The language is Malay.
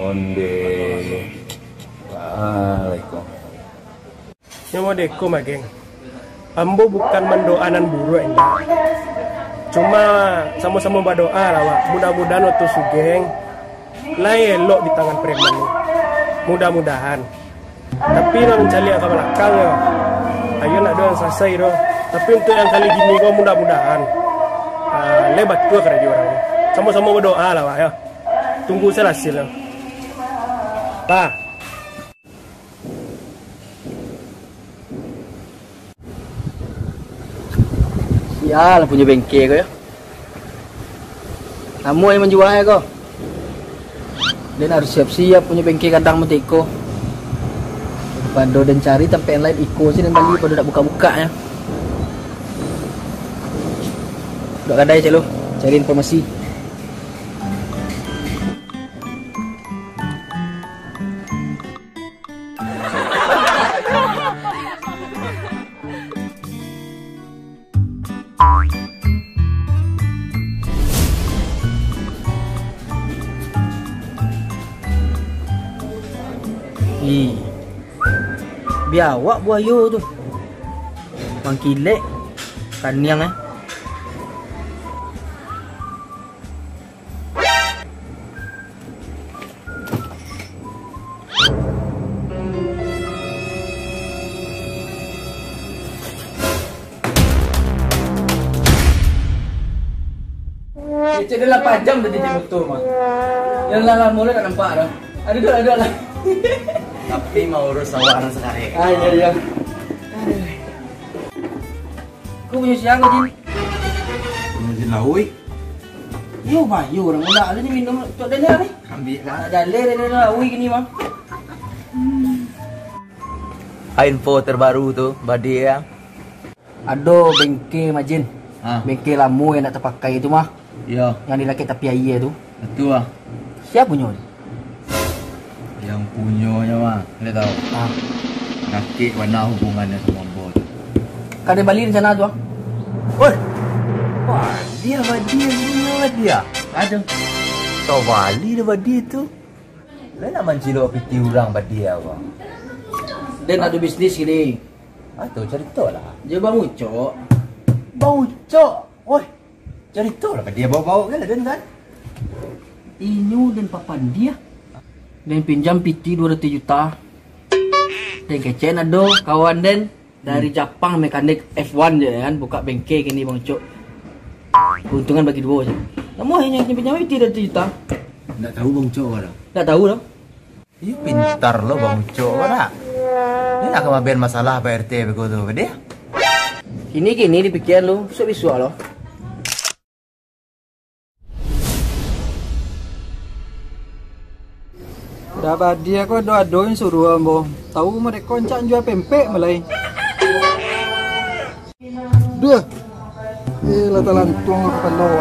Onde. Waalaikum. Yang mau deko mah geng. Ambo bukan mendoanan buruk ini. Cuma sama-sama berdoa lah Wak. Mudah-mudahan waktu sugeng lah elok di tangan preman ini. Mudah-mudahan. Tapi nak mencari ke belakang ya. Ayo nak doang selesai doh. Tapi untuk yang kali gini kok mudah-mudahan lebat tua kerja orangnya. Sama-sama berdoa lah Wak ya. Tunggu saya hasilnya. Pak. Sial punya bengkel kau ya. Kamu yang menjualnya kau. Dan harus siap-siap punya bengkel kandang mentiko. Pando dan cari tempat yang lain iko sih dan balik pada nak buka-buka ya. Udah kadai cek lo, cari informasi. Biawak buaya tu. Mangkilek kaniang Cek dia 8 jam dah di motor mah. Yang lama mula tak nampak dah. Ada lah. Tapi mau urus awak anak sekarang. Iya. Kau punya siang kau Jin? Punya laui. Yo bayu orang muda ada ni minum tok dia ni. Ambil lah. Daleh dia laui gini mah. Info terbaru tu, Badi ya. Ado bengkel Majin. Bengkel lama yang nak terpakai itu mah. Ya. Yang dilakit tapi air tu. Betul lah. Siapa punya? Yang punyanya mah, kita tahu. Nakik mana hubungannya sama bos. Kan dia balik rencana tu ah. Oi. Wah, dia dia. Ada. Kau wali dia Badi tu. Lain nak mencilok piti orang Badi apa? Dia nak ada bisnis gini. Tu cerita lah. Dia bang ucok. Bau cok. Oi. Cerita lah dia bawa-bawa kan? Inyu dan papan dia. Dan pinjam PT 200 juta. Dan kecen ada kawan dan dari Jepang mekanik F1 je kan buka bengkel kini bang Cok. Keuntungan bagi dua je. Namun hanya pinjam PT 200 juta. Tak tahu bang Cok orang. Tak tahu dah. You pintar lo bang Cok orang. Ni nak kemabian masalah Pak RT begitu dia. Kini dipikir lo, besok lo. Dapat dia kau doa-doain suruh ambo. Tahu mereka koncak jual pempek malai. Duh. Lata lantung apa lo.